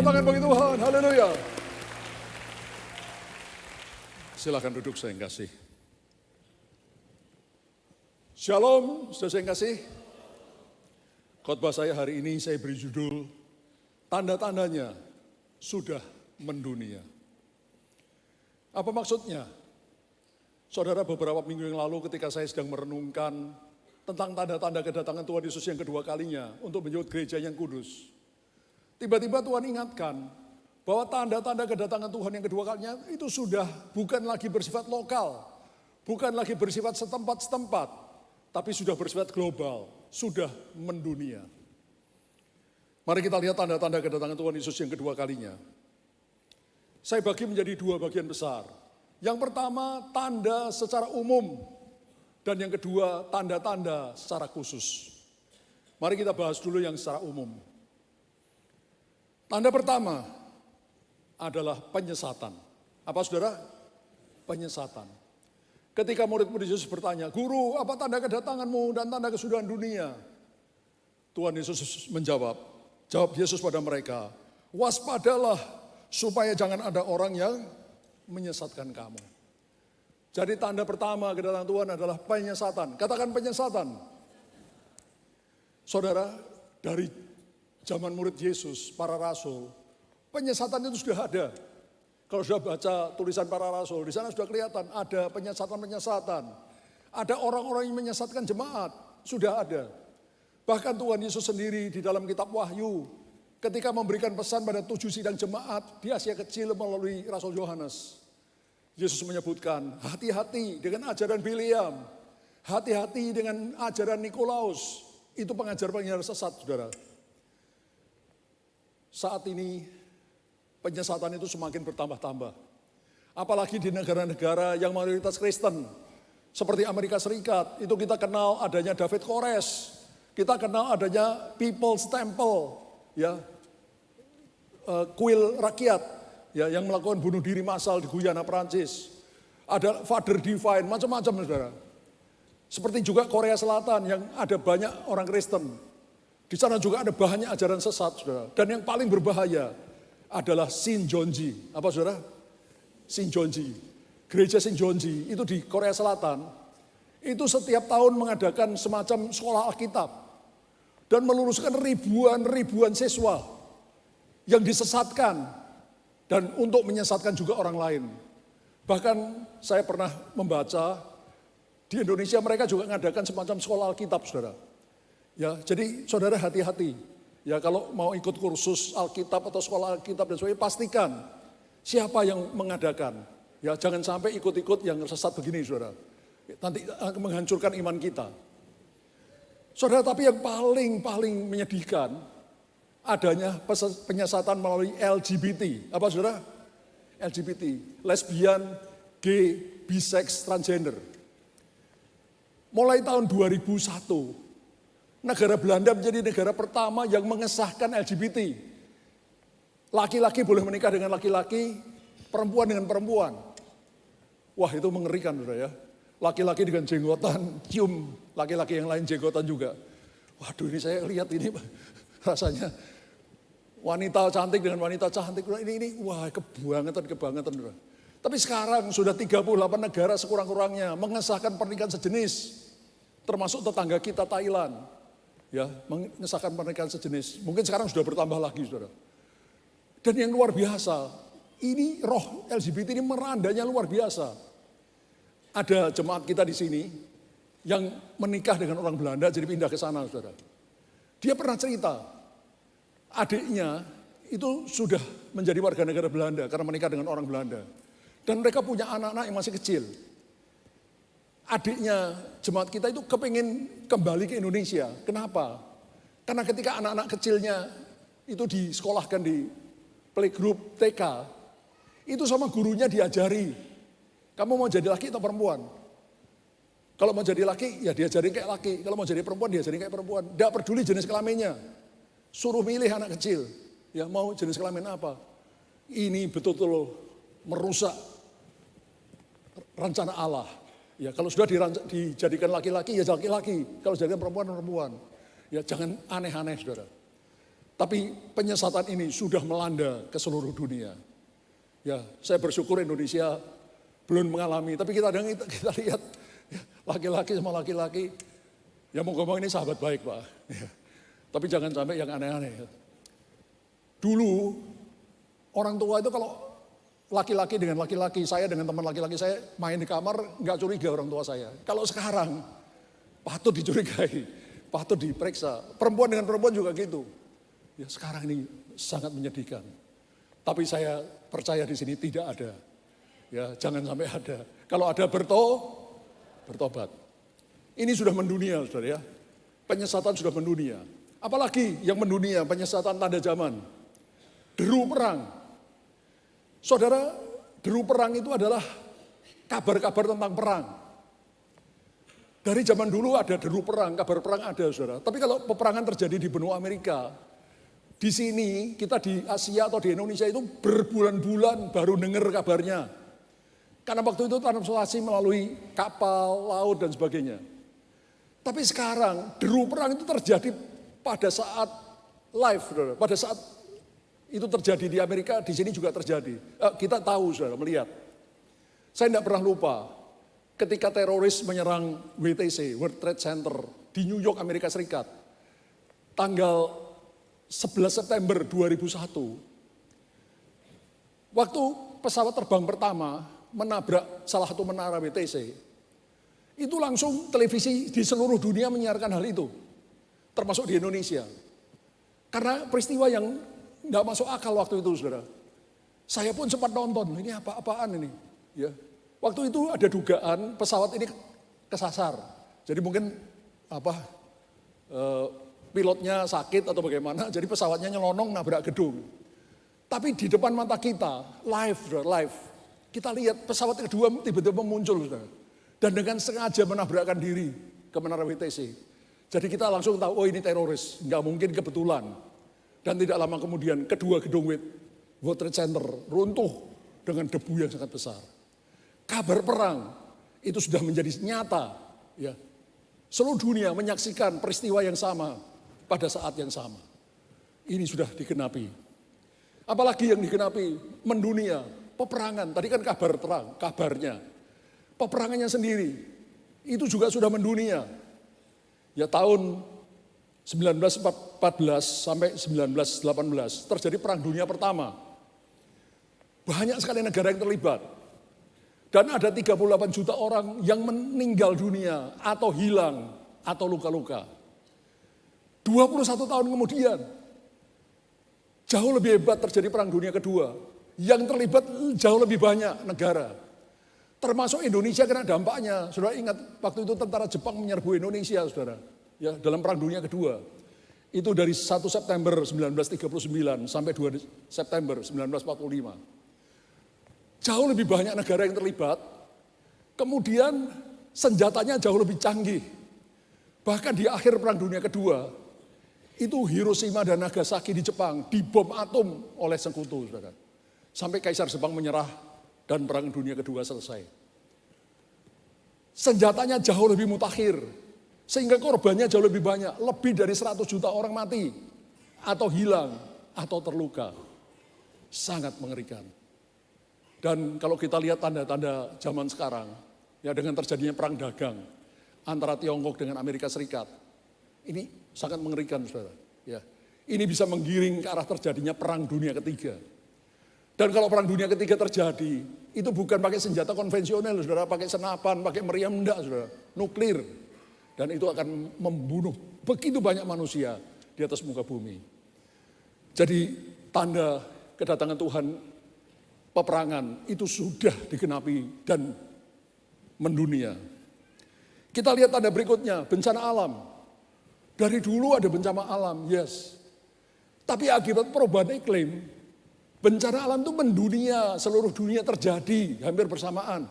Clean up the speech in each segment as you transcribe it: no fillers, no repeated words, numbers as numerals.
tangan bagi Tuhan, haleluya. Silakan duduk saya yang kasih. Shalom, saudara saya yang kasih. Khotbah saya hari ini saya beri judul, tanda-tandanya sudah mendunia. Apa maksudnya? Saudara, beberapa minggu yang lalu ketika saya sedang merenungkan tentang tanda-tanda kedatangan Tuhan Yesus yang kedua kalinya untuk menyebut gereja yang kudus. Tiba-tiba Tuhan ingatkan bahwa tanda-tanda kedatangan Tuhan yang kedua kalinya itu sudah bukan lagi bersifat lokal, bukan lagi bersifat setempat-setempat, tapi sudah bersifat global, sudah mendunia. Mari kita lihat tanda-tanda kedatangan Tuhan Yesus yang kedua kalinya. Saya bagi menjadi dua bagian besar. Yang pertama, tanda secara umum. Dan yang kedua, tanda-tanda secara khusus. Mari kita bahas dulu yang secara umum. Tanda pertama adalah penyesatan. Apa saudara? Penyesatan. Ketika murid-murid Yesus bertanya, Guru, apa tanda kedatanganmu dan tanda kesudahan dunia? Tuhan Yesus menjawab, jawab Yesus pada mereka, waspadalah supaya jangan ada orang yang menyesatkan kamu. Jadi tanda pertama kedatangan Tuhan adalah penyesatan. Katakan penyesatan. Saudara, dari zaman murid Yesus, para rasul, penyesatan itu sudah ada. Kalau sudah baca tulisan para rasul, di sana sudah kelihatan ada penyesatan-penyesatan. Ada orang-orang yang menyesatkan jemaat, sudah ada. Bahkan Tuhan Yesus sendiri di dalam kitab Wahyu, ketika memberikan pesan pada 7 sidang jemaat di Asia Kecil melalui Rasul Yohanes. Yesus menyebutkan, hati-hati dengan ajaran Biliam, hati-hati dengan ajaran Nikolaus, itu pengajar-pengajar sesat, saudara. Saat ini penyesatan itu semakin bertambah-tambah. Apalagi di negara-negara yang mayoritas Kristen, seperti Amerika Serikat, itu kita kenal adanya David Kores, kita kenal adanya People's Temple, ya, kuil rakyat, ya, yang melakukan bunuh diri massal di Guyana, Perancis. Ada Father Divine, macam-macam, saudara. Seperti juga Korea Selatan yang ada banyak orang Kristen. Di sana juga ada banyak ajaran sesat, saudara. Dan yang paling berbahaya adalah Shinjonji. Apa, saudara? Shinjonji. Gereja Shinjonji itu di Korea Selatan, itu setiap tahun mengadakan semacam sekolah Alkitab. Dan meluluskan ribuan siswa yang disesatkan dan untuk menyesatkan juga orang lain. Bahkan saya pernah membaca di Indonesia mereka juga mengadakan semacam sekolah Alkitab, saudara. Ya, jadi saudara hati-hati. Ya, kalau mau ikut kursus Alkitab atau sekolah Alkitab dan sebagainya, pastikan siapa yang mengadakan. Ya, jangan sampai ikut-ikut yang sesat begini, saudara. Nanti menghancurkan iman kita. Saudara, tapi yang paling menyedihkan adanya penyesatan melalui LGBT. Apa, saudara? LGBT, lesbian, gay, bisex, transgender. Mulai tahun 2001, negara Belanda menjadi negara pertama yang mengesahkan LGBT. Laki-laki boleh menikah dengan laki-laki, perempuan dengan perempuan. Wah, itu mengerikan, saudara, ya. Laki-laki dengan jenggotan, cium laki-laki yang lain jenggotan juga. Waduh, ini saya lihat ini rasanya wanita cantik dengan wanita cantik. Ini wah, kebangetan. Tapi sekarang sudah 38 negara sekurang-kurangnya mengesahkan pernikahan sejenis. Termasuk tetangga kita Thailand. Ya, mengesahkan pernikahan sejenis. Mungkin sekarang sudah bertambah lagi, saudara. Dan yang luar biasa, ini roh LGBT ini merandanya luar biasa. Ada jemaat kita di sini yang menikah dengan orang Belanda jadi pindah ke sana, saudara. Dia pernah cerita, adiknya itu sudah menjadi warga negara Belanda karena menikah dengan orang Belanda. Dan mereka punya anak-anak yang masih kecil. Adiknya jemaat kita itu kepingin kembali ke Indonesia. Kenapa? Karena ketika anak-anak kecilnya itu disekolahkan di playgroup TK, itu sama gurunya diajari, kamu mau jadi laki atau perempuan? Kalau mau jadi laki, ya diajarin kayak laki. Kalau mau jadi perempuan, diajarin kayak perempuan. Tidak peduli jenis kelaminnya. Suruh milih anak kecil. Ya, mau jenis kelamin apa? Ini betul-betul merusak rencana Allah. Ya, kalau sudah dijadikan laki-laki, ya laki-laki. Kalau dijadikan perempuan, perempuan. Ya, jangan aneh-aneh, saudara. Tapi penyesatan ini sudah melanda ke seluruh dunia. Ya, saya bersyukur Indonesia belum mengalami, tapi kita lihat ya, laki-laki sama laki-laki, ya mau ngomong ini sahabat baik Pak. Ya. Tapi jangan sampai yang aneh-aneh. Ya. Dulu orang tua itu kalau laki-laki dengan laki-laki, saya dengan teman laki-laki saya main di kamar nggak curiga orang tua saya. Kalau sekarang patut dicurigai, patut diperiksa. Perempuan dengan perempuan juga gitu. Ya sekarang ini sangat menyedihkan. Tapi saya percaya di sini tidak ada. Ya jangan sampai ada. Kalau ada bertobat. Ini sudah mendunia saudara ya. Penyesatan sudah mendunia. Apalagi yang mendunia penyesatan tanda zaman. Deru perang. Saudara, deru perang itu adalah kabar-kabar tentang perang. Dari zaman dulu ada deru perang, kabar perang ada saudara. Tapi kalau peperangan terjadi di benua Amerika, di sini kita di Asia atau di Indonesia itu berbulan-bulan baru dengar kabarnya. Karena waktu itu transportasi melalui kapal, laut dan sebagainya. Tapi sekarang deru perang itu terjadi pada saat live, saudara. Pada saat itu terjadi di Amerika, di sini juga terjadi. Kita tahu saudara, melihat. Saya tidak pernah lupa ketika teroris menyerang WTC, World Trade Center di New York, Amerika Serikat. Tanggal 11 September 2001. Waktu pesawat terbang pertama menabrak salah satu menara WTC, itu langsung televisi di seluruh dunia menyiarkan hal itu, termasuk di Indonesia. Karena peristiwa yang nggak masuk akal waktu itu, saudara. Saya pun sempat nonton, ini apa-apaan ini? Ya, waktu itu ada dugaan pesawat ini kesasar. Jadi mungkin pilotnya sakit atau bagaimana, jadi pesawatnya nyelonong nabrak gedung. Tapi di depan mata kita, live. Kita lihat pesawat kedua tiba-tiba muncul, saudara. Dan dengan sengaja menabrakkan diri ke menara WTC. Jadi kita langsung tahu, oh ini teroris, nggak mungkin kebetulan. Dan tidak lama kemudian kedua gedung World Trade Center runtuh dengan debu yang sangat besar. Kabar perang itu sudah menjadi nyata. Ya. Seluruh dunia menyaksikan peristiwa yang sama pada saat yang sama. Ini sudah digenapi. Apalagi yang digenapi mendunia, peperangan. Tadi kan kabar perang, kabarnya. Peperangannya sendiri, itu juga sudah mendunia. Ya tahun 1914 sampai 1918 terjadi perang dunia pertama. Banyak sekali negara yang terlibat. Dan ada 38 juta orang yang meninggal dunia atau hilang atau luka-luka. 21 tahun kemudian, jauh lebih hebat terjadi perang dunia kedua. Yang terlibat jauh lebih banyak negara. Termasuk Indonesia kena dampaknya. Saudara ingat waktu itu tentara Jepang menyerbu Indonesia, saudara. Ya, dalam perang dunia kedua. Itu dari 1 September 1939 sampai 2 September 1945. Jauh lebih banyak negara yang terlibat. Kemudian senjatanya jauh lebih canggih. Bahkan di akhir perang dunia kedua, itu Hiroshima dan Nagasaki di Jepang dibom atom oleh sekutu, saudara. Sampai Kaisar Jepang menyerah dan perang dunia kedua selesai. Senjatanya jauh lebih mutakhir. Sehingga korbannya jauh lebih banyak. Lebih dari 100 juta orang mati. Atau hilang. Atau terluka. Sangat mengerikan. Dan kalau kita lihat tanda-tanda zaman sekarang. Ya dengan terjadinya perang dagang. Antara Tiongkok dengan Amerika Serikat. Ini sangat mengerikan, saudara. Ya. Ini bisa menggiring ke arah terjadinya perang dunia ketiga. Dan kalau perang dunia ketiga terjadi, itu bukan pakai senjata konvensional, saudara, pakai senapan, pakai meriam, enggak, saudara, nuklir. Dan itu akan membunuh begitu banyak manusia di atas muka bumi. Jadi tanda kedatangan Tuhan, peperangan itu sudah digenapi dan mendunia. Kita lihat tanda berikutnya, bencana alam. Dari dulu ada bencana alam, yes. Tapi akibat perubahan iklim, bencana alam itu mendunia, seluruh dunia terjadi hampir bersamaan.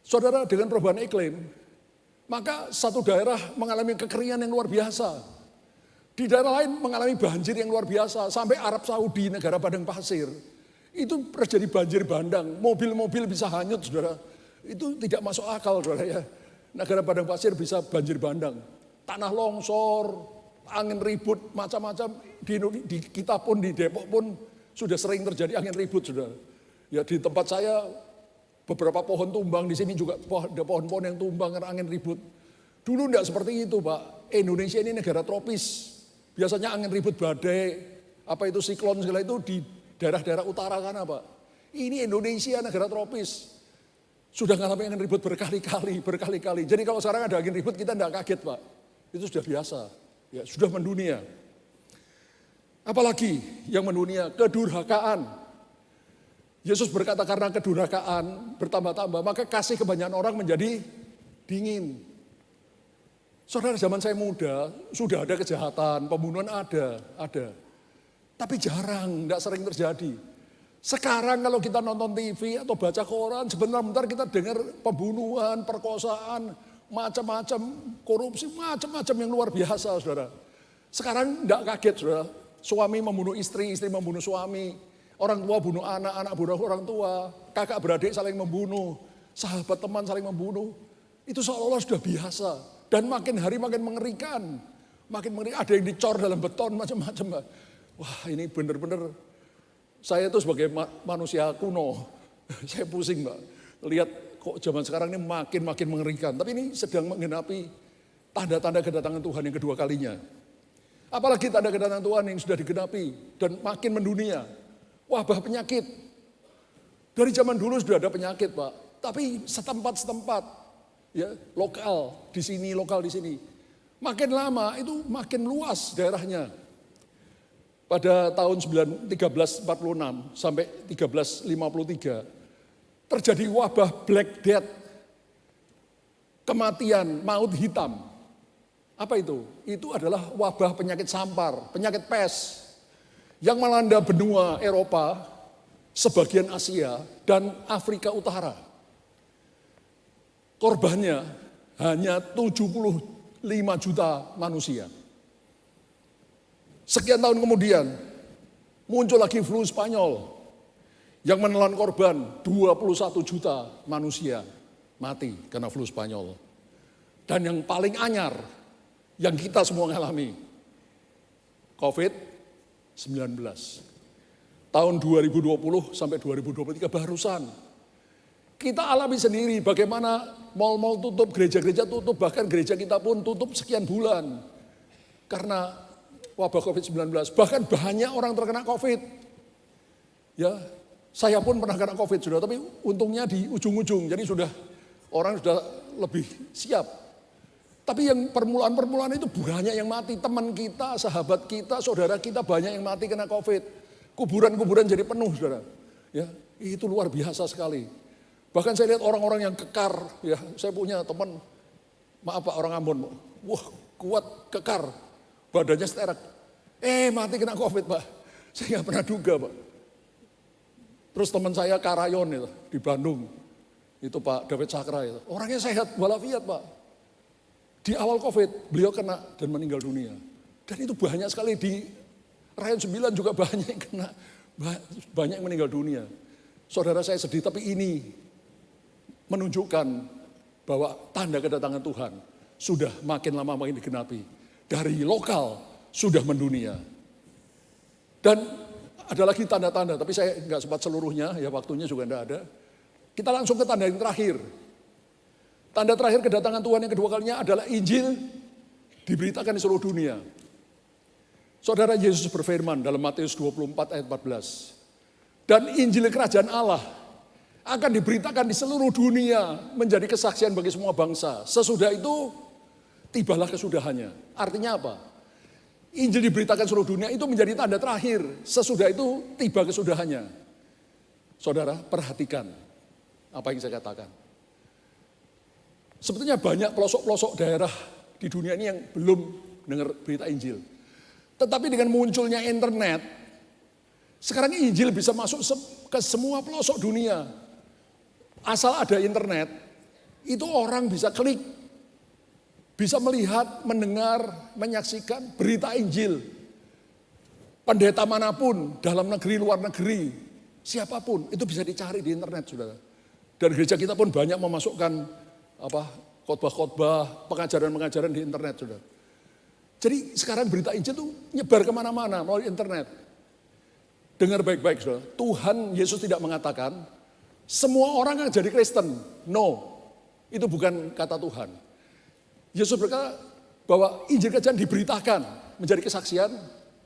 Saudara, dengan perubahan iklim, maka satu daerah mengalami kekeringan yang luar biasa. Di daerah lain mengalami banjir yang luar biasa. Sampai Arab Saudi, negara padang pasir, itu terjadi banjir bandang. Mobil-mobil bisa hanyut, saudara. Itu tidak masuk akal, saudara ya. Negara padang pasir bisa banjir bandang. Tanah longsor, angin ribut macam-macam. Di kita pun di Depok pun sudah sering terjadi angin ribut sudah. Ya di tempat saya beberapa pohon tumbang, di sini juga ada pohon-pohon yang tumbang karena angin ribut. Dulu enggak seperti itu Pak. Indonesia ini negara tropis. Biasanya angin ribut badai, apa itu siklon segala itu di daerah-daerah utara sana Pak. Ini Indonesia negara tropis. Sudah ngalamin angin ribut berkali-kali. Jadi kalau sekarang ada angin ribut kita enggak kaget Pak. Itu sudah biasa. Ya, sudah mendunia. Apalagi yang mendunia, kedurhakaan. Yesus berkata karena kedurhakaan bertambah-tambah, maka kasih kebanyakan orang menjadi dingin. Saudara, zaman saya muda, sudah ada kejahatan, pembunuhan ada. Tapi jarang, enggak sering terjadi. Sekarang kalau kita nonton TV atau baca koran, sebentar-bentar kita dengar pembunuhan, perkosaan, macam-macam, korupsi, macam-macam yang luar biasa, saudara. Sekarang enggak kaget, saudara. Suami membunuh istri, istri membunuh suami. Orang tua bunuh anak, anak bunuh orang tua. Kakak beradik saling membunuh. Sahabat teman saling membunuh. Itu seolah-olah sudah biasa. Dan makin hari makin mengerikan. Makin mengerikan, ada yang dicor dalam beton, macam-macam. Wah, ini benar-benar. Saya itu sebagai manusia kuno, saya pusing Mbak. Lihat kok zaman sekarang ini makin mengerikan. Tapi ini sedang menggenapi tanda-tanda kedatangan Tuhan yang kedua kalinya. Apalagi tanda kedatangan Tuhan yang sudah digenapi dan makin mendunia. Wabah penyakit. Dari zaman dulu sudah ada penyakit Pak. Tapi setempat-setempat. Ya, lokal di sini. Makin lama itu makin luas daerahnya. Pada tahun 1346 sampai 1353 terjadi wabah Black Death, kematian, maut hitam. Apa itu? Itu adalah wabah penyakit sampar, penyakit pes yang melanda benua Eropa, sebagian Asia, dan Afrika Utara. Korbannya hanya 75 juta manusia. Sekian tahun kemudian muncul lagi flu Spanyol yang menelan korban 21 juta manusia mati karena flu Spanyol. Dan yang paling anyar yang kita semua ngalami, COVID-19. Tahun 2020 sampai 2023 barusan. Kita alami sendiri bagaimana mal-mal tutup, gereja-gereja tutup, bahkan gereja kita pun tutup sekian bulan. Karena wabah COVID-19, bahkan banyak orang terkena COVID. Ya, saya pun pernah kena COVID sudah, tapi untungnya di ujung-ujung, jadi orang sudah lebih siap. Tapi yang permulaan itu banyak yang mati, teman kita, sahabat kita, saudara kita banyak yang mati kena COVID. Kuburan-kuburan jadi penuh, saudara. Ya, itu luar biasa sekali. Bahkan saya lihat orang-orang yang kekar, ya, saya punya teman, maaf Pak, orang Ambon, wah kuat, kekar. Badannya seterak. Mati kena COVID Pak. Saya nggak pernah duga Pak. Terus teman saya Karayon itu di Bandung. Itu Pak David Sakra itu. Orangnya sehat walafiat Pak. Di awal COVID beliau kena dan meninggal dunia. Dan itu banyak sekali di Rayon 9 juga banyak yang kena. Banyak yang meninggal dunia. Saudara saya sedih tapi ini menunjukkan bahwa tanda kedatangan Tuhan sudah makin lama makin digenapi. Dari lokal sudah mendunia. Dan ada lagi tanda-tanda, tapi saya nggak sempat seluruhnya, ya waktunya juga enggak ada. Kita langsung ke tanda yang terakhir. Tanda terakhir kedatangan Tuhan yang kedua kalinya adalah Injil diberitakan di seluruh dunia. Saudara, Yesus berfirman dalam Matius 24 ayat 14. Dan Injil kerajaan Allah akan diberitakan di seluruh dunia menjadi kesaksian bagi semua bangsa. Sesudah itu tibalah kesudahannya. Artinya apa? Injil diberitakan seluruh dunia itu menjadi tanda terakhir. Sesudah itu tiba kesudahannya. Saudara, perhatikan apa yang saya katakan. Sebetulnya banyak pelosok-pelosok daerah di dunia ini yang belum dengar berita Injil. Tetapi dengan munculnya internet, sekarang Injil bisa masuk ke semua pelosok dunia. Asal ada internet, itu orang bisa klik, bisa melihat, mendengar, menyaksikan berita Injil. Pendeta manapun, dalam negeri, luar negeri, siapapun, itu bisa dicari di internet, saudara. Dan gereja kita pun banyak memasukkan khotbah-khotbah, pengajaran-pengajaran di internet, saudara. Jadi sekarang berita Injil itu nyebar kemana-mana melalui internet. Dengar baik-baik, saudara. Tuhan Yesus tidak mengatakan semua orang yang jadi Kristen. No, itu bukan kata Tuhan. Yesus berkata bahwa Injil kerajaan diberitakan menjadi kesaksian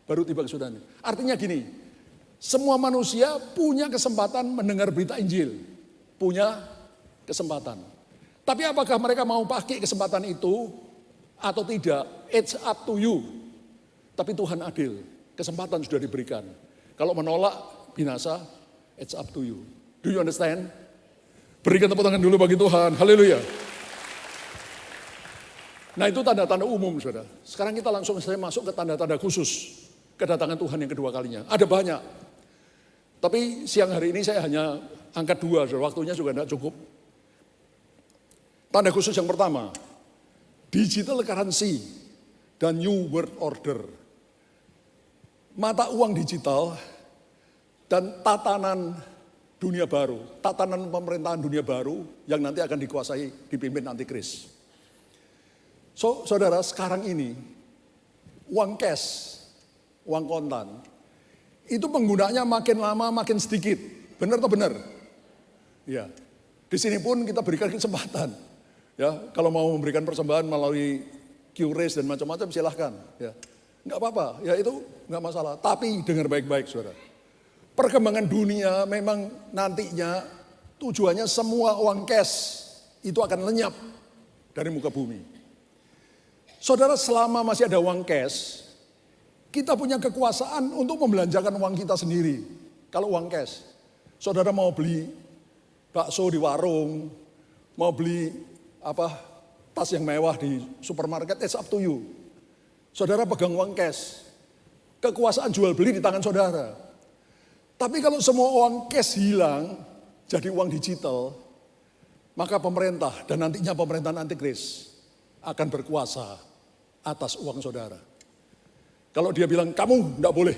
baru tiba kesudahan. Artinya gini, semua manusia punya kesempatan mendengar berita Injil. Punya kesempatan. Tapi apakah mereka mau pakai kesempatan itu atau tidak? It's up to you. Tapi Tuhan adil. Kesempatan sudah diberikan. Kalau menolak, binasa, it's up to you. Do you understand? Berikan tepuk tangan dulu bagi Tuhan. Haleluya. Nah itu tanda-tanda umum, saudara. Sekarang kita langsung saja masuk ke tanda-tanda khusus. Kedatangan Tuhan yang kedua kalinya. Ada banyak. Tapi siang hari ini saya hanya angkat 2, saudara. Waktunya juga tidak cukup. Tanda khusus yang pertama. Digital currency dan New World Order. Mata uang digital dan tatanan dunia baru. Tatanan pemerintahan dunia baru yang nanti akan dikuasai, dipimpin antikris. So, saudara, sekarang ini uang cash, uang kontan, itu penggunaannya makin lama makin sedikit. Benar atau benar? Ya. Di sini pun kita berikan kesempatan. Ya, kalau mau memberikan persembahan melalui QRIS dan macam-macam silahkan. Ya, nggak apa-apa. Ya itu nggak masalah. Tapi dengar baik-baik, saudara. Perkembangan dunia memang nantinya tujuannya semua uang cash itu akan lenyap dari muka bumi. Saudara, selama masih ada uang cash, kita punya kekuasaan untuk membelanjakan uang kita sendiri. Kalau uang cash, saudara mau beli bakso di warung, mau beli tas yang mewah di supermarket, it's up to you. Saudara pegang uang cash, kekuasaan jual beli di tangan saudara. Tapi kalau semua uang cash hilang, jadi uang digital, maka pemerintah dan nantinya pemerintahan antikris akan berkuasa atas uang saudara. Kalau dia bilang, kamu tidak boleh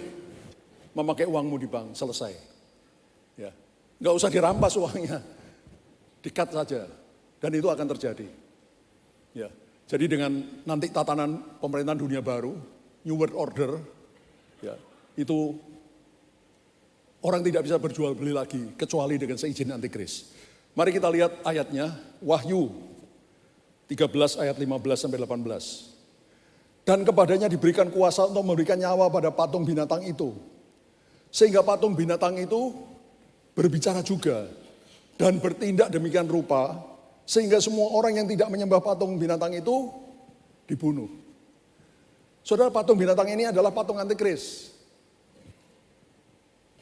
memakai uangmu di bank, selesai. Ya, nggak usah dirampas uangnya, di-cut saja. Dan itu akan terjadi. Ya, jadi dengan nanti tatanan pemerintahan dunia baru, New World Order, ya, itu orang tidak bisa berjual beli lagi, kecuali dengan seizin antikris. Mari kita lihat ayatnya, Wahyu 13 ayat 15 sampai 18. Dan kepadanya diberikan kuasa untuk memberikan nyawa pada patung binatang itu. Sehingga patung binatang itu berbicara juga dan bertindak demikian rupa, sehingga semua orang yang tidak menyembah patung binatang itu dibunuh. Saudara, patung binatang ini adalah patung antikris.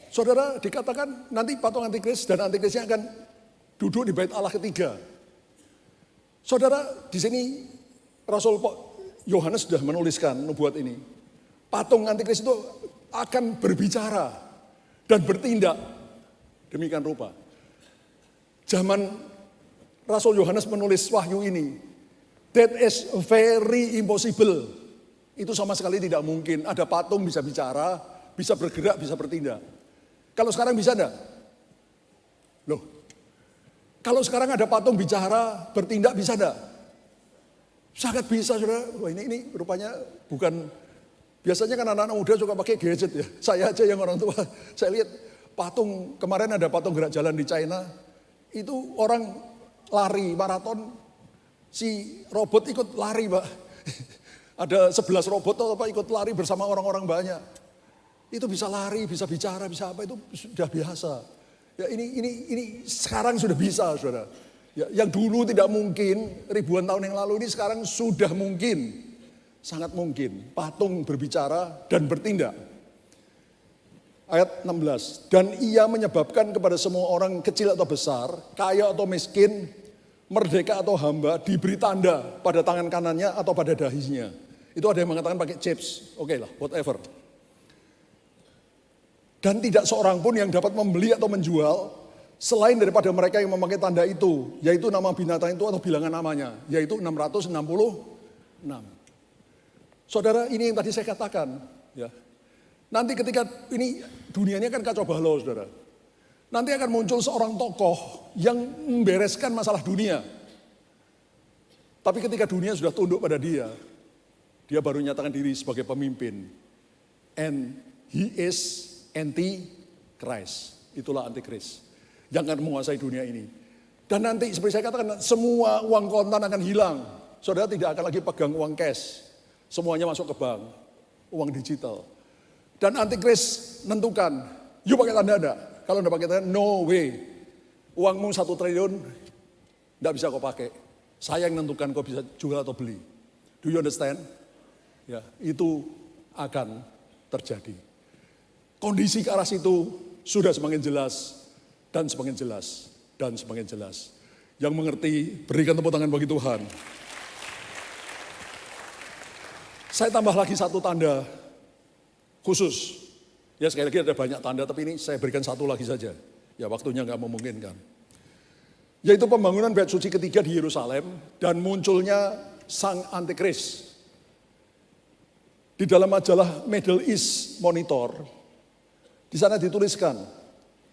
Saudara, dikatakan nanti patung antikris dan antikrisnya akan duduk di bait Allah ketiga. Saudara, di sini Rasul Yohanes sudah menuliskan nubuat ini. Patung antikris itu akan berbicara dan bertindak demikian rupa. Zaman Rasul Yohanes menulis wahyu ini, that is very impossible. Itu sama sekali tidak mungkin. Ada patung bisa bicara, bisa bergerak, bisa bertindak. Kalau sekarang bisa enggak? Loh, kalau sekarang ada patung bicara, bertindak, bisa enggak? Sangat bisa, saudara. Wah, ini rupanya bukan, biasanya kan anak-anak muda suka pakai gadget ya. Saya aja yang orang tua, saya lihat patung, kemarin ada patung gerak jalan di China, itu orang lari maraton, si robot ikut lari, Pak. Ada 11 robot atau apa ikut lari bersama orang-orang banyak. Itu bisa lari, bisa bicara, bisa apa, itu sudah biasa. Ya ini sekarang sudah bisa, saudara. Ya, yang dulu tidak mungkin, ribuan tahun yang lalu ini sekarang sudah mungkin. Sangat mungkin. Patung berbicara dan bertindak. Ayat 16. Dan ia menyebabkan kepada semua orang kecil atau besar, kaya atau miskin, merdeka atau hamba, diberi tanda pada tangan kanannya atau pada dahinya. Itu ada yang mengatakan pakai chips. Oke lah, whatever. Dan tidak seorang pun yang dapat membeli atau menjual selain daripada mereka yang memakai tanda itu, yaitu nama binatang itu atau bilangan namanya, yaitu 666. Saudara, ini yang tadi saya katakan, ya. Nanti ketika ini dunia ini akan kacau balau, saudara. Nanti akan muncul seorang tokoh yang membereskan masalah dunia. Tapi ketika dunia sudah tunduk pada dia, Dia baru nyatakan diri sebagai pemimpin. And he is anti-Christ. Itulah antikris yang akan menguasai dunia ini. Dan nanti seperti saya katakan, semua uang kontan akan hilang. Saudara tidak akan lagi pegang uang cash. Semuanya masuk ke bank, uang digital. Dan antikris menentukan, you pakai tanda enggak? Kalau enggak pakai tanda, no way. Uangmu 1 triliun, enggak bisa kau pakai. Saya yang menentukan kau bisa jual atau beli. Do you understand? Ya, itu akan terjadi. Kondisi ke arah situ sudah semakin jelas, dan semakin jelas, dan semakin jelas. Yang mengerti, berikan tepuk tangan bagi Tuhan. Saya tambah lagi satu tanda khusus. Ya sekali lagi ada banyak tanda, tapi ini saya berikan satu lagi saja. Ya waktunya nggak memungkinkan. Yaitu pembangunan bait suci ketiga di Yerusalem dan munculnya sang antikris. Di dalam majalah Middle East Monitor, di sana dituliskan,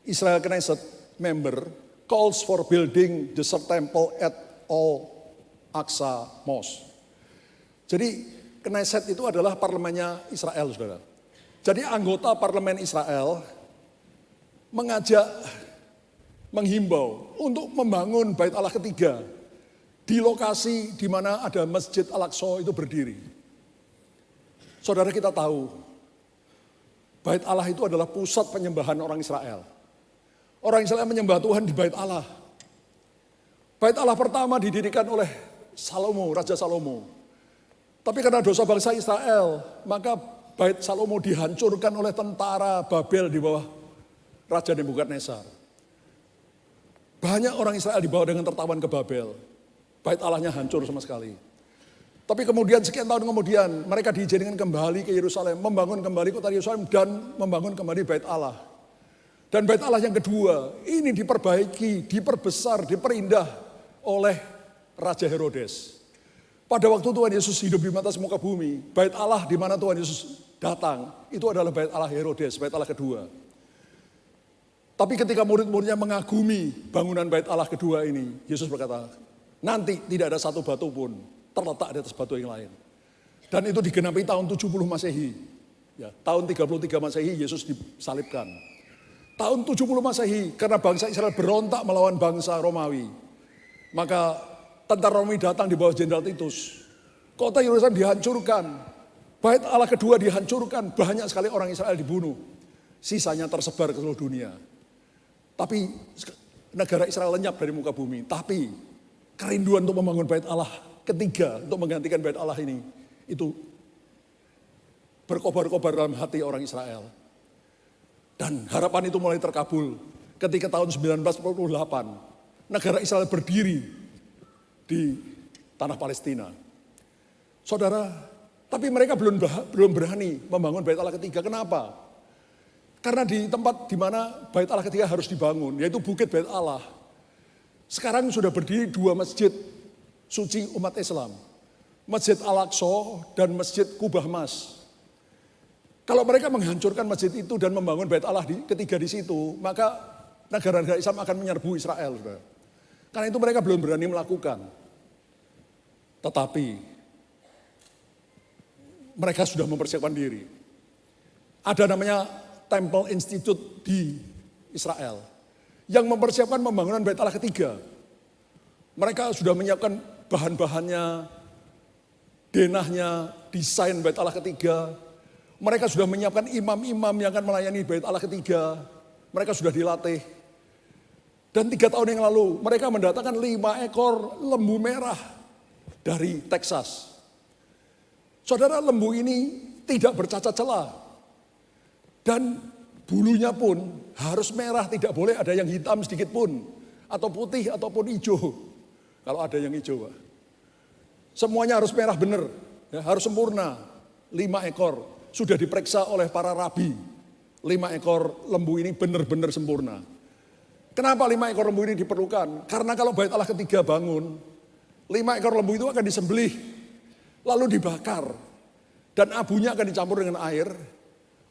Israel Knesset member calls for building the third temple at Al-Aqsa Mosque. Jadi Knesset itu adalah parlemennya Israel, saudara. Jadi anggota parlemen Israel mengajak, menghimbau untuk membangun bait Allah ketiga di lokasi di mana ada Masjid Al-Aqsa itu berdiri. Saudara, kita tahu bait Allah itu adalah pusat penyembahan orang Israel. Orang Israel menyembah Tuhan di bait Allah. Bait Allah pertama didirikan oleh Salomo, Raja Salomo. Tapi karena dosa bangsa Israel, maka bait Salomo dihancurkan oleh tentara Babel di bawah Raja Nebukadnezar. Banyak orang Israel dibawa dengan tertawan ke Babel. Bait Allahnya hancur sama sekali. Tapi kemudian sekian tahun kemudian mereka diizinkan kembali ke Yerusalem, membangun kembali kota Yerusalem dan membangun kembali bait Allah. Dan bait Allah yang kedua ini diperbaiki, diperbesar, diperindah oleh Raja Herodes. Pada waktu Tuhan Yesus hidup di atas muka bumi, bait Allah di mana Tuhan Yesus datang, itu adalah bait Allah Herodes, bait Allah kedua. Tapi ketika murid-muridnya mengagumi bangunan bait Allah kedua ini, Yesus berkata, nanti tidak ada satu batu pun terletak di atas batu yang lain. Dan itu digenapi tahun 70 Masehi. Ya, tahun 33 Masehi Yesus disalibkan. Tahun 70 Masehi karena bangsa Israel berontak melawan bangsa Romawi. Maka tentara Romawi datang di bawah Jenderal Titus. Kota Yerusalem dihancurkan. Bait Allah kedua dihancurkan. Banyak sekali orang Israel dibunuh. Sisanya tersebar ke seluruh dunia. Tapi negara Israel lenyap dari muka bumi. Tapi kerinduan untuk membangun bait Allah ketiga, untuk menggantikan bait Allah ini, itu berkobar-kobar dalam hati orang Israel. Dan harapan itu mulai terkabul ketika tahun 1948 negara Israel berdiri di tanah Palestina. Saudara, tapi mereka belum berani membangun bait Allah ketiga. Kenapa? Karena di tempat di mana bait Allah ketiga harus dibangun, yaitu Bukit Bait Allah, sekarang sudah berdiri 2 masjid suci umat Islam. Masjid Al-Aqsa dan Masjid Kubah Mas. Kalau mereka menghancurkan masjid itu dan membangun bait Allah ketiga di situ, maka negara-negara Islam akan menyerbu Israel. Saudara. Karena itu mereka belum berani melakukan. Tetapi mereka sudah mempersiapkan diri. Ada namanya Temple Institute di Israel yang mempersiapkan pembangunan bait Allah ketiga. Mereka sudah menyiapkan bahan-bahannya, denahnya, desain bait Allah ketiga. Mereka sudah menyiapkan imam-imam yang akan melayani bait Allah ketiga. Mereka sudah dilatih. Dan 3 tahun yang lalu mereka mendatangkan 5 ekor lembu merah dari Texas. Saudara, lembu ini tidak bercacat celah. Dan bulunya pun harus merah, tidak boleh ada yang hitam sedikit pun. Atau putih ataupun hijau. Kalau ada yang hijau. Pak. Semuanya harus merah benar, ya, harus sempurna. 5 ekor sudah diperiksa oleh para rabi. 5 ekor lembu ini benar-benar sempurna. Kenapa 5 ekor lembu ini diperlukan? Karena kalau bait Allah ketiga bangun, 5 ekor lembu itu akan disembelih, lalu dibakar. Dan abunya akan dicampur dengan air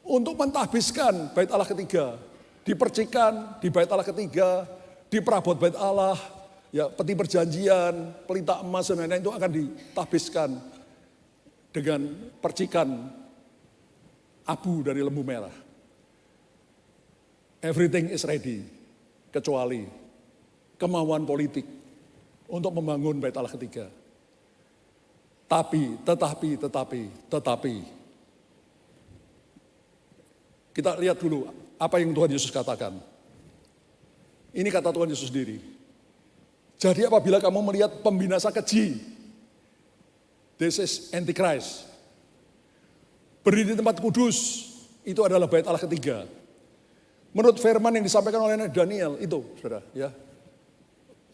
untuk mentahbiskan bait Allah ketiga. Dipercikan di bait Allah ketiga, di perabot bait Allah, ya, peti perjanjian, pelita emas dan lain-lain itu akan ditahbiskan dengan percikan abu dari lembu merah. Everything is ready, kecuali kemauan politik untuk membangun Bait Allah ketiga. Tetapi, kita lihat dulu apa yang Tuhan Yesus katakan. Ini kata Tuhan Yesus sendiri. Jadi apabila kamu melihat pembinasa keji, this is Antichrist. Berdiri di tempat kudus, itu adalah Bait Allah ketiga. Menurut firman yang disampaikan oleh Daniel, itu saudara, ya.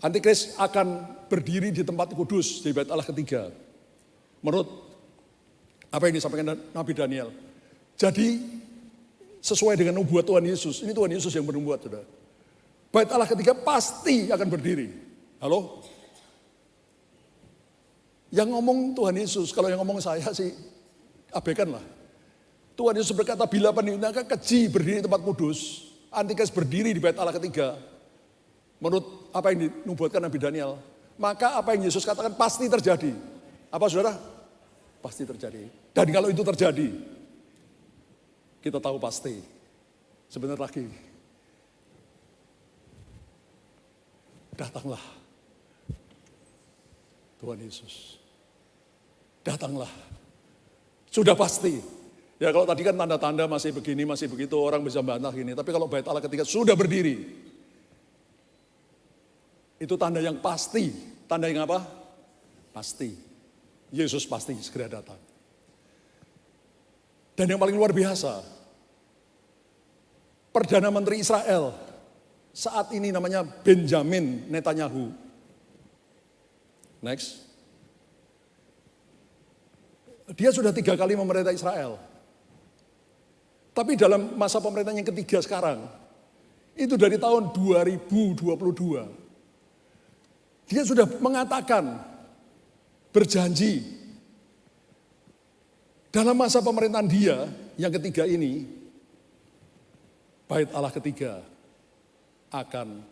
Antikris akan berdiri di tempat kudus di Bait Allah ketiga. Menurut apa yang disampaikan Nabi Daniel. Jadi sesuai dengan nubuat Tuhan Yesus. Ini Tuhan Yesus yang bernubuat, saudara. Bait Allah ketiga pasti akan berdiri. Halo? Yang ngomong Tuhan Yesus, kalau yang ngomong saya sih abaikan lah. Tuhan Yesus berkata, bila pembinasa keji berdiri di tempat kudus, Antikris berdiri di Bait Allah ketiga. Menurut apa yang dinubuatkan Nabi Daniel, maka apa yang Yesus katakan pasti terjadi. Apa saudara? Pasti terjadi. Dan kalau itu terjadi, kita tahu pasti. Sebentar lagi, datanglah Tuhan Yesus. Datanglah. Sudah pasti. Ya kalau tadi kan tanda-tanda masih begini, masih begitu, orang bisa bantah gini. Tapi kalau Bait Allah ketiga sudah berdiri, itu tanda yang pasti. Tanda yang apa? Pasti. Yesus pasti segera datang. Dan yang paling luar biasa, Perdana Menteri Israel saat ini namanya Benjamin Netanyahu. Next. Dia sudah 3 kali memerintah Israel. Tapi dalam masa pemerintahan yang ketiga sekarang, itu dari tahun 2022, dia sudah mengatakan, berjanji, dalam masa pemerintahan dia yang ketiga ini, Bait Allah ketiga akan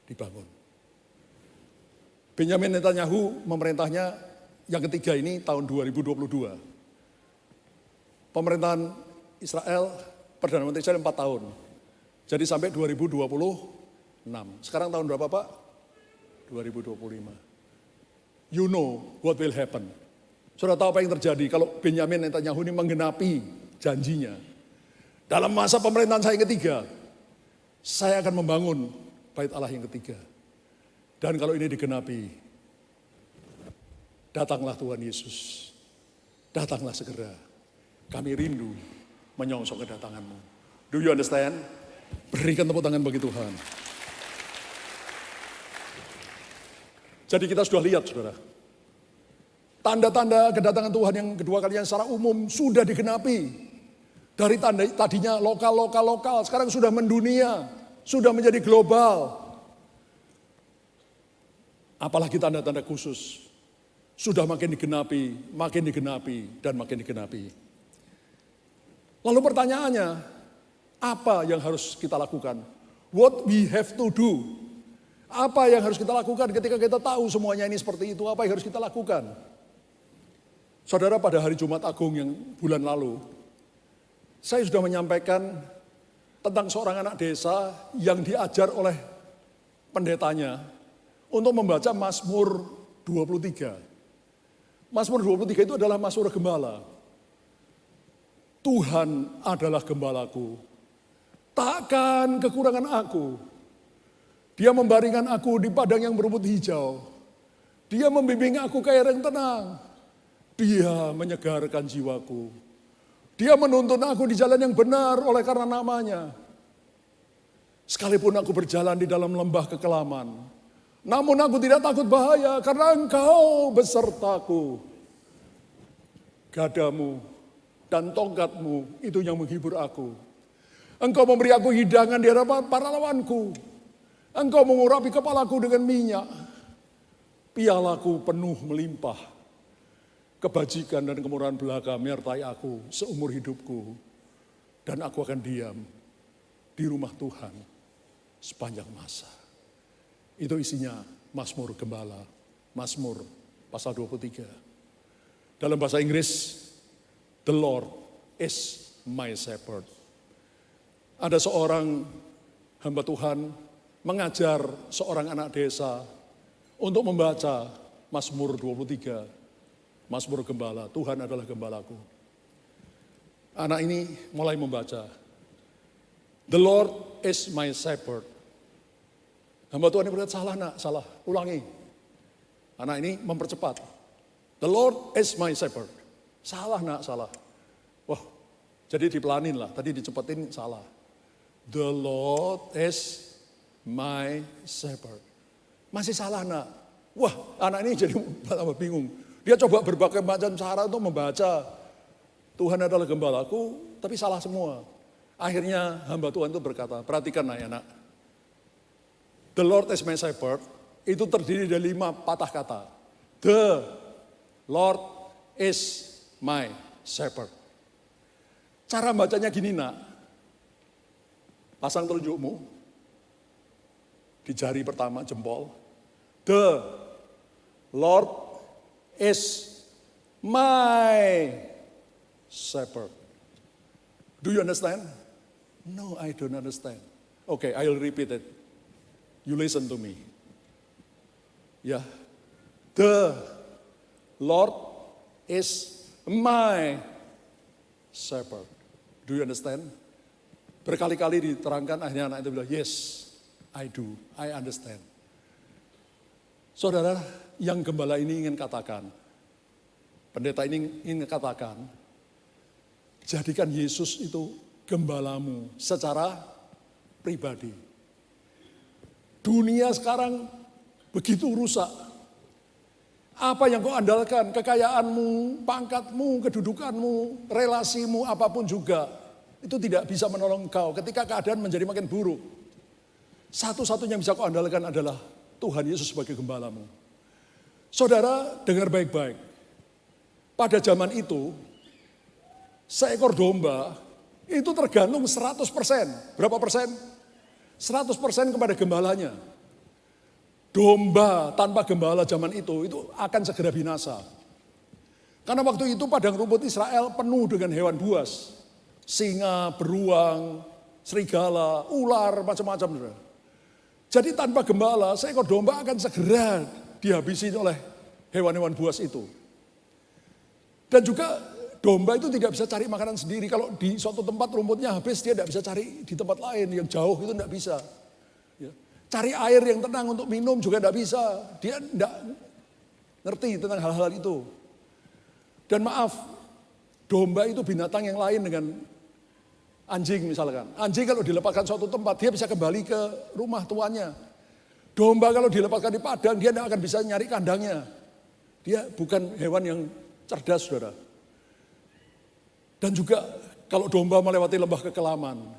dibangun. Benjamin Netanyahu memerintahnya yang ketiga ini tahun 2022. Pemerintahan Israel, Perdana Menteri Israel 4 tahun. Jadi sampai 2026. Sekarang tahun berapa Pak? 2025. You know what will happen. Saudara tahu apa yang terjadi kalau Benjamin Netanyahu ini menggenapi janjinya. Dalam masa pemerintahan saya yang ketiga, saya akan membangun Bait Allah yang ketiga. Dan kalau ini digenapi, datanglah Tuhan Yesus. Datanglah segera. Kami rindu menyongsong kedatangan-Mu. Do you understand? Berikan tepuk tangan bagi Tuhan. Jadi kita sudah lihat, saudara. Tanda-tanda kedatangan Tuhan yang kedua kalinya secara umum sudah digenapi. Dari tanda tadinya lokal, sekarang sudah mendunia, sudah menjadi global. Apalagi tanda-tanda khusus. Sudah makin digenapi, dan makin digenapi. Lalu pertanyaannya, apa yang harus kita lakukan? What we have to do? Apa yang harus kita lakukan ketika kita tahu semuanya ini seperti itu? Apa yang harus kita lakukan? Saudara, pada hari Jumat Agung yang bulan lalu, saya sudah menyampaikan tentang seorang anak desa yang diajar oleh pendetanya untuk membaca Mazmur 23. Mazmur 23 itu adalah Mazmur gembala. Tuhan adalah gembalaku, takkan kekurangan aku. Dia membaringkan aku di padang yang berumput hijau. Dia membimbing aku ke air yang tenang. Dia menyegarkan jiwaku. Dia menuntun aku di jalan yang benar oleh karena namanya. Sekalipun aku berjalan di dalam lembah kekelaman, namun aku tidak takut bahaya karena Engkau besertaku. Gadamu dan tongkatmu itu yang menghibur aku. Engkau memberi aku hidangan di hadapan para lawanku. Engkau mengurapi kepalaku dengan minyak. Pialaku penuh melimpah. Kebajikan dan kemurahan belaka menyertai aku seumur hidupku. Dan aku akan diam di rumah Tuhan sepanjang masa. Itu isinya Mazmur gembala. Mazmur pasal 23. Dalam bahasa Inggris The Lord is my shepherd. Ada seorang hamba Tuhan mengajar seorang anak desa untuk membaca Mazmur 23, Mazmur Gembala, Tuhan adalah gembalaku. Anak ini mulai membaca, The Lord is my shepherd. Hamba Tuhan ini berkata, salah nak, salah, ulangi. Anak ini mempercepat, The Lord is my shepherd. Salah nak, salah. Wah, jadi dipelanin lah, tadi dicepetin salah. The Lord is my shepherd. Masih salah nak. Wah, anak ini jadi tambah bingung. Dia coba berbagai macam cara untuk membaca. Tuhan adalah gembalaku, tapi salah semua. Akhirnya hamba Tuhan itu berkata, perhatikan nak. The Lord is my shepherd, itu terdiri dari 5 patah kata. The Lord is my shepherd. Cara bacanya gini nak. Pasang telunjukmu di jari pertama jempol. The Lord is my shepherd. Do you understand? No, I don't understand. Okay, I'll repeat it. You listen to me. Yeah. The Lord is my shepherd. Do you understand? Berkali-kali diterangkan, akhirnya anak itu bilang, yes, I do, I understand. Saudara, yang gembala ini ingin katakan, pendeta ini ingin katakan, jadikan Yesus itu gembalamu secara pribadi. Dunia sekarang begitu rusak. Apa yang kau andalkan, kekayaanmu, pangkatmu, kedudukanmu, relasimu, apapun juga, itu tidak bisa menolong kau ketika keadaan menjadi makin buruk. Satu-satunya yang bisa kau andalkan adalah Tuhan Yesus sebagai gembalamu. Saudara, dengar baik-baik. Pada zaman itu, seekor domba itu tergantung 100%. Berapa persen? 100% kepada gembalanya. Domba tanpa gembala zaman itu akan segera binasa. Karena waktu itu padang rumput Israel penuh dengan hewan buas. Singa, beruang, serigala, ular, macam-macam. Jadi tanpa gembala, seekor domba akan segera dihabisi oleh hewan-hewan buas itu. Dan juga domba itu tidak bisa cari makanan sendiri. Kalau di suatu tempat rumputnya habis, dia tidak bisa cari di tempat lain yang jauh, itu tidak bisa. Ya. Cari air yang tenang untuk minum juga tidak bisa. Dia tidak ngerti tentang hal-hal itu. Dan maaf, domba itu binatang yang lain dengan anjing misalkan. Anjing kalau dilepaskan suatu tempat, dia bisa kembali ke rumah tuannya. Domba kalau dilepaskan di padang, dia tidak akan bisa nyari kandangnya. Dia bukan hewan yang cerdas, saudara. Dan juga kalau domba melewati lembah kekelaman,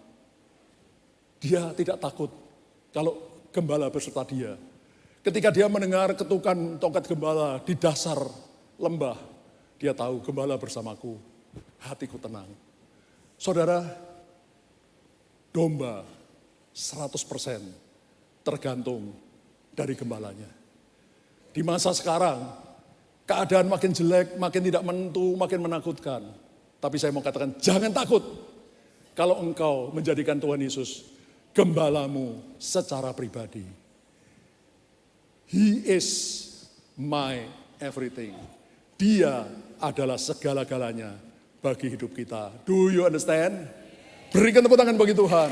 dia tidak takut kalau gembala beserta dia. Ketika dia mendengar ketukan tongkat gembala di dasar lembah, dia tahu gembala bersamaku, hatiku tenang. Saudara, domba 100% tergantung dari gembalanya. Di masa sekarang, keadaan makin jelek, makin tidak menentu, makin menakutkan. Tapi saya mau katakan, jangan takut kalau engkau menjadikan Tuhan Yesus gembalamu secara pribadi. He is my everything. Dia adalah segala-galanya bagi hidup kita. Do you understand? Berikan tepuk tangan bagi Tuhan.